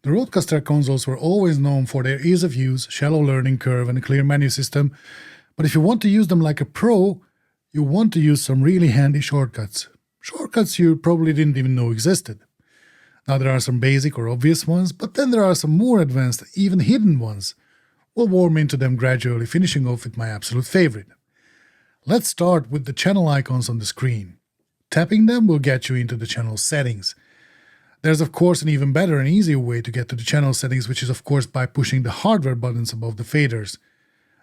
The RØDECaster consoles were always known for their ease of use, shallow learning curve, and a clear menu system, but if you want to use them like a pro, you want to use some really handy shortcuts. Shortcuts you probably didn't even know existed. Now there are some basic or obvious ones, but then there are some more advanced, even hidden ones. We'll warm into them gradually, finishing off with my absolute favorite. Let's start with the channel icons on the screen. Tapping them will get you into the channel settings. There's of course an even better and easier way to get to the channel settings, which is of course by pushing the hardware buttons above the faders.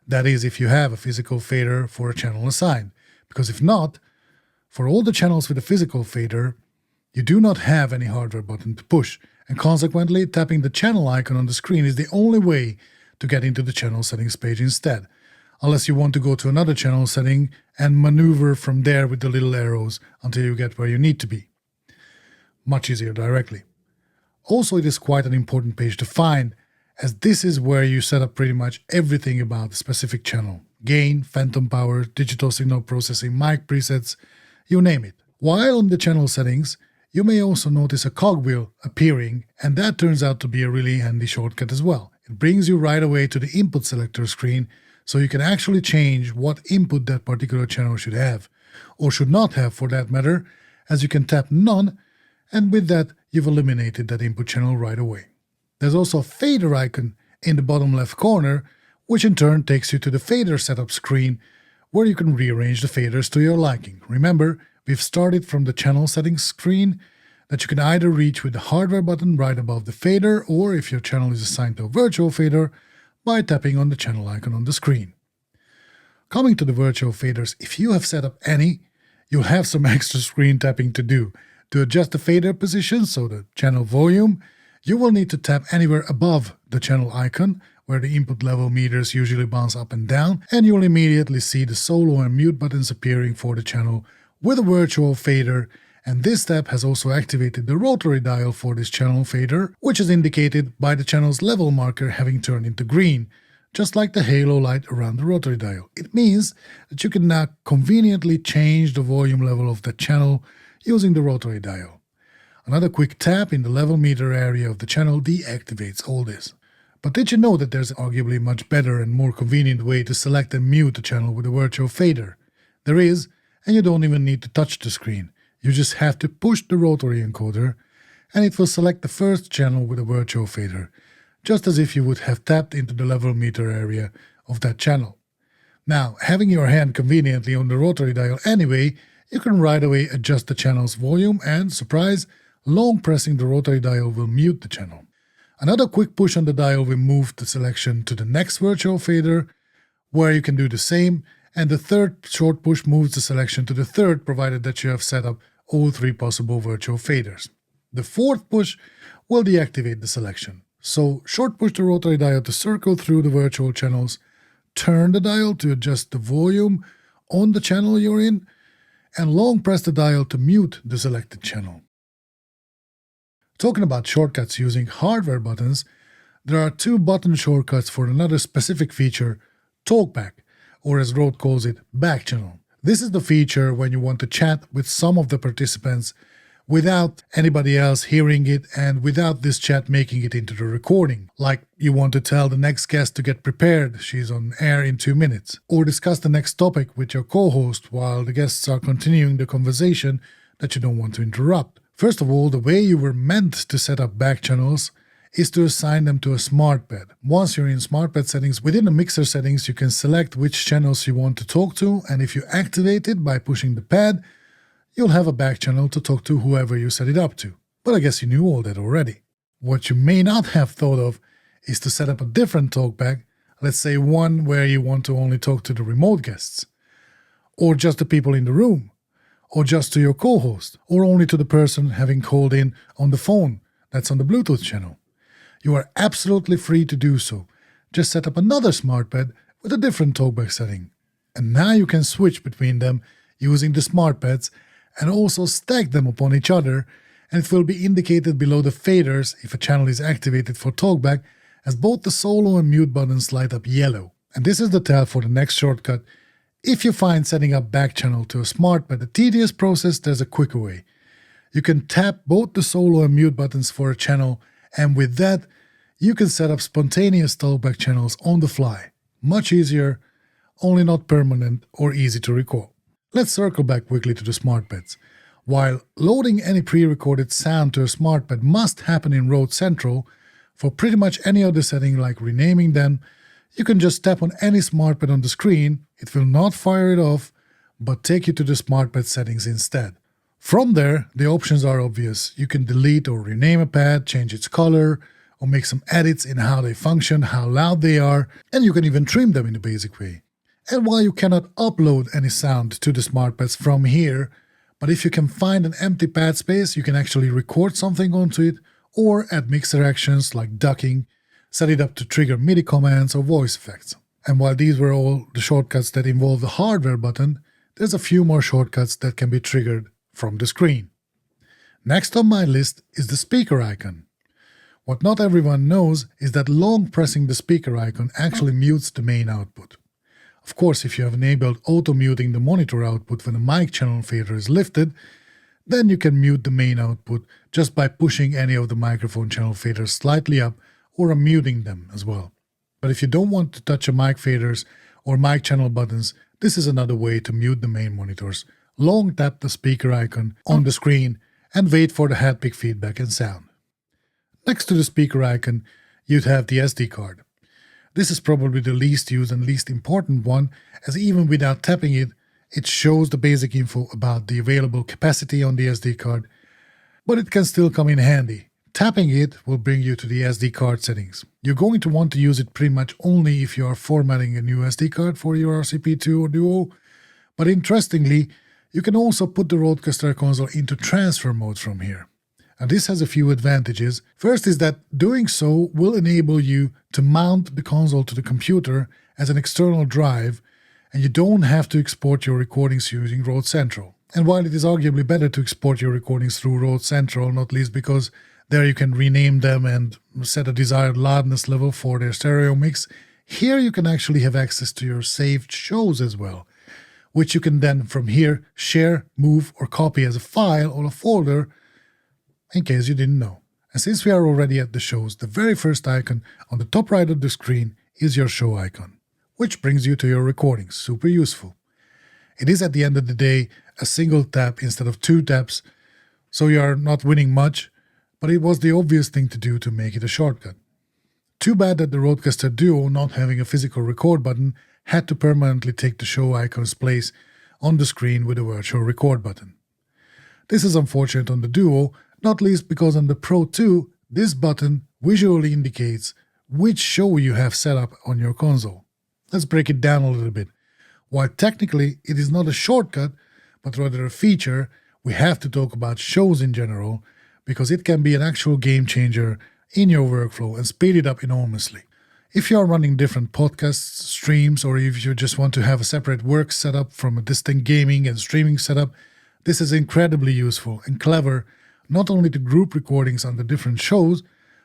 That is, if you have a physical fader for a channel assigned, because if not, for all the channels with a physical fader, you do not have any hardware button to push, and consequently tapping the channel icon on the screen is the only way to get into the channel settings page instead, unless you want to go to another channel setting and maneuver from there with the little arrows until you get where you need to be. Much easier directly. Also, it is quite an important page to find, as this is where you set up pretty much everything about the specific channel. Gain, phantom power, digital signal processing, mic presets, you name it. While on the channel settings, you may also notice a cogwheel appearing, and that turns out to be a really handy shortcut as well. It brings you right away to the input selector screen, so you can actually change what input that particular channel should have, or should not have for that matter, as you can tap None, and with that you've eliminated that input channel right away. There's also a fader icon in the bottom left corner, which in turn takes you to the fader setup screen, where you can rearrange the faders to your liking. Remember, we've started from the channel settings screen that you can either reach with the hardware button right above the fader, or if your channel is assigned to a virtual fader, by tapping on the channel icon on the screen. Coming to the virtual faders, if you have set up any, you'll have some extra screen tapping to do. To adjust the fader position, so the channel volume, you will need to tap anywhere above the channel icon, where the input level meters usually bounce up and down, and you'll immediately see the solo and mute buttons appearing for the channel with a virtual fader, and this step has also activated the Rotary Dial for this channel fader, which is indicated by the channel's level marker having turned into green, just like the halo light around the Rotary Dial. It means that you can now conveniently change the volume level of the channel using the Rotary Dial. Another quick tap in the level meter area of the channel deactivates all this. But did you know that there's arguably a much better and more convenient way to select and mute the channel with a virtual fader? There is, and you don't even need to touch the screen. You just have to push the rotary encoder, and it will select the first channel with a virtual fader, just as if you would have tapped into the level meter area of that channel. Now, having your hand conveniently on the Rotary Dial anyway, you can right away adjust the channel's volume and, surprise, long pressing the Rotary Dial will mute the channel. Another quick push on the dial will move the selection to the next virtual fader, where you can do the same, and the third short push moves the selection to the third, provided that you have set up all three possible virtual faders. The fourth push will deactivate the selection. So short push the Rotary Dial to circle through the virtual channels, turn the dial to adjust the volume on the channel you're in, and long press the dial to mute the selected channel. Talking about shortcuts using hardware buttons, there are two button shortcuts for another specific feature, TalkBack, or as Rode calls it, back channel. This is the feature when you want to chat with some of the participants without anybody else hearing it and without this chat making it into the recording. Like you want to tell the next guest to get prepared, she's on air in 2 minutes, or discuss the next topic with your co-host while the guests are continuing the conversation that you don't want to interrupt. First of all, the way you were meant to set up back channels is to assign them to a SmartPad. Once you're in SmartPad settings, within the mixer settings, you can select which channels you want to talk to, and if you activate it by pushing the pad, you'll have a back channel to talk to whoever you set it up to. But I guess you knew all that already. What you may not have thought of is to set up a different talkback, let's say one where you want to only talk to the remote guests, or just the people in the room, or just to your co-host, or only to the person having called in on the phone that's on the Bluetooth channel. You are absolutely free to do so. Just set up another SmartPad with a different talkback setting. And now you can switch between them using the SmartPads and also stack them upon each other, and it will be indicated below the faders if a channel is activated for talkback, as both the solo and mute buttons light up yellow. And this is the tell for the next shortcut. If you find setting up back channel to a SmartPad a tedious process, there's a quicker way. You can tap both the solo and mute buttons for a channel And with that, you can set up spontaneous talkback channels on the fly. Much easier, only not permanent or easy to recall. Let's circle back quickly to the SmartPads. While loading any pre-recorded sound to a SmartPad must happen in Rode Central, for pretty much any other setting like renaming them, you can just tap on any SmartPad on the screen. It will not fire it off, but take you to the SmartPad settings instead. From there, the options are obvious. You can delete or rename a pad, change its color, or make some edits in how they function, how loud they are, and you can even trim them in a basic way. And while you cannot upload any sound to the SmartPads from here, but if you can find an empty pad space, you can actually record something onto it or add mixer actions like ducking, set it up to trigger MIDI commands or voice effects. And while these were all the shortcuts that involve the hardware button, there's a few more shortcuts that can be triggered from the screen. Next on my list is the speaker icon. What not everyone knows is that long pressing the speaker icon actually mutes the main output. Of course, if you have enabled auto-muting the monitor output when the mic channel fader is lifted, then you can mute the main output just by pushing any of the microphone channel faders slightly up or unmuting them as well. But if you don't want to touch the mic faders or mic channel buttons, this is another way to mute the main monitors. Long tap the speaker icon on the screen and wait for the haptic feedback and sound. Next to the speaker icon, you'd have the SD card. This is probably the least used and least important one, as even without tapping it, it shows the basic info about the available capacity on the SD card, but it can still come in handy. Tapping it will bring you to the SD card settings. You're going to want to use it pretty much only if you are formatting a new SD card for your RCP2 or Duo, but interestingly, you can also put the RØDECaster console into transfer mode from here. And this has a few advantages. First is that doing so will enable you to mount the console to the computer as an external drive, and you don't have to export your recordings using Rode Central. And while it is arguably better to export your recordings through Rode Central, not least because there you can rename them and set a desired loudness level for their stereo mix, here you can actually have access to your saved shows as well, which you can then from here share, move, or copy as a file or a folder, in case you didn't know. And since we are already at the shows, the very first icon on the top right of the screen is your show icon, which brings you to your recordings. Super useful. It is at the end of the day a single tap instead of two taps, so you are not winning much, but it was the obvious thing to do to make it a shortcut. Too bad that the RØDECaster Duo, not having a physical record button, had to permanently take the show icon's place on the screen with a virtual record button. This is unfortunate on the Duo, not least because on the Pro II, this button visually indicates which show you have set up on your console. Let's break it down a little bit. While technically it is not a shortcut, but rather a feature, we have to talk about shows in general, because it can be an actual game changer in your workflow and speed it up enormously. If you are running different podcasts, streams, or if you just want to have a separate work setup from a distinct gaming and streaming setup, this is incredibly useful and clever, not only to group recordings on the different shows,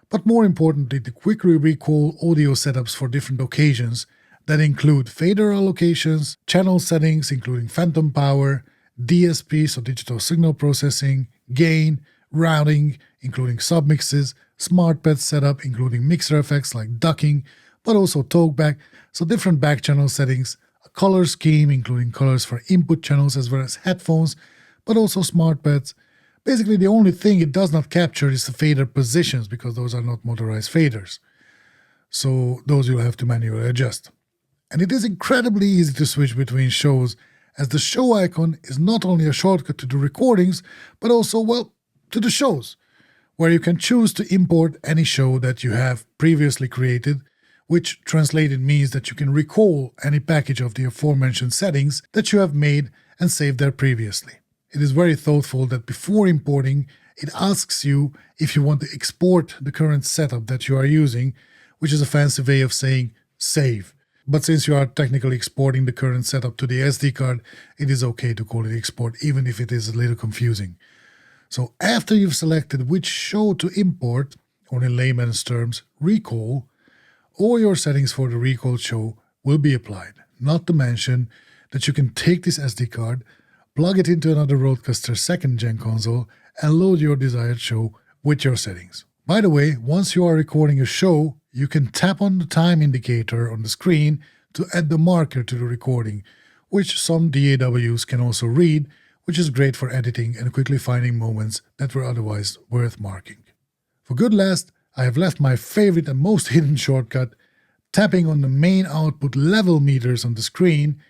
but more importantly to quickly recall audio setups for different occasions that include fader allocations, channel settings including phantom power, DSP, so digital signal processing, gain, routing including submixes, SmartPad setup including mixer effects like ducking, but also talkback, so different back channel settings, a color scheme including colors for input channels as well as headphones, but also SmartPads. Basically, the only thing it does not capture is the fader positions because those are not motorized faders. So those you'll have to manually adjust. And it is incredibly easy to switch between shows, as the show icon is not only a shortcut to the recordings, but also, well, to the shows, where you can choose to import any show that you have previously created, which translated means that you can recall any package of the aforementioned settings that you have made and saved there previously. It is very thoughtful that before importing, it asks you if you want to export the current setup that you are using, which is a fancy way of saying save. But since you are technically exporting the current setup to the SD card, it is okay to call it export, even if it is a little confusing. So after you've selected which show to import, or in layman's terms, recall, all your settings for the recalled show will be applied. Not to mention that you can take this SD card, plug it into another RØDECaster 2nd gen console, and load your desired show with your settings. By the way, once you are recording a show, you can tap on the time indicator on the screen to add the marker to the recording, which some DAWs can also read, which is great for editing and quickly finding moments that were otherwise worth marking. For good last, I have left my favorite and most hidden shortcut. Tapping on the main output level meters on the screen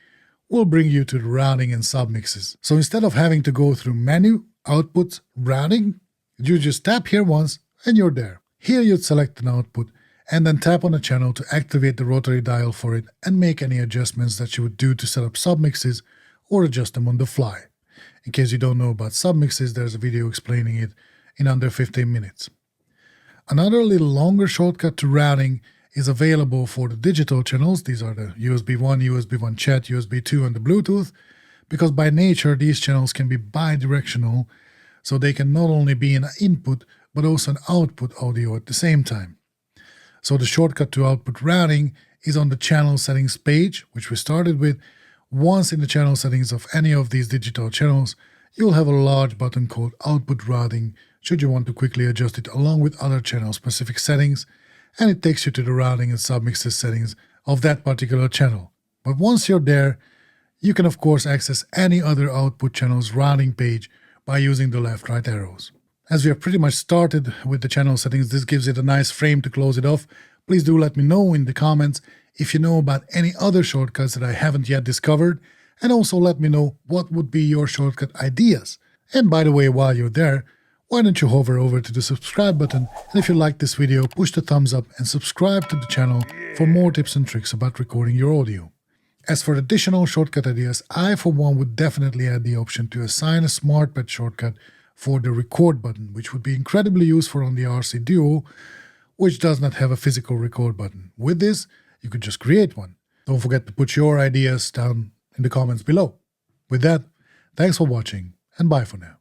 will bring you to the routing and submixes. So instead of having to go through menu, output, routing, you just tap here once and you're there. Here you'd select an output and then tap on a channel to activate the rotary dial for it and make any adjustments that you would do to set up submixes or adjust them on the fly. In case you don't know about submixes, there's a video explaining it in under 15 minutes. Another little longer shortcut to routing is available for the digital channels. These are the USB 1, USB 1 chat, USB 2 and the Bluetooth, because by nature these channels can be bi-directional, so they can not only be an input but also an output audio at the same time. So the shortcut to output routing is on the channel settings page, which we started with. Once in the channel settings of any of these digital channels, you'll have a large button called Output Routing should you want to quickly adjust it along with other channel-specific settings, and it takes you to the routing and submixes settings of that particular channel. But once you're there, you can of course access any other output channel's routing page by using the left-right arrows. As we have pretty much started with the channel settings, this gives it a nice frame to close it off. Please do let me know in the comments if you know about any other shortcuts that I haven't yet discovered, and also let me know what would be your shortcut ideas. And by the way, while you're there, why don't you hover over to the subscribe button, and if you like this video, push the thumbs up and subscribe to the channel for more tips and tricks about recording your audio. As for additional shortcut ideas, I for one would definitely add the option to assign a SmartPad shortcut for the record button, which would be incredibly useful on the RC Duo, which does not have a physical record button. With this, you could just create one. Don't forget to put your ideas down in the comments below. With that, thanks for watching and bye for now.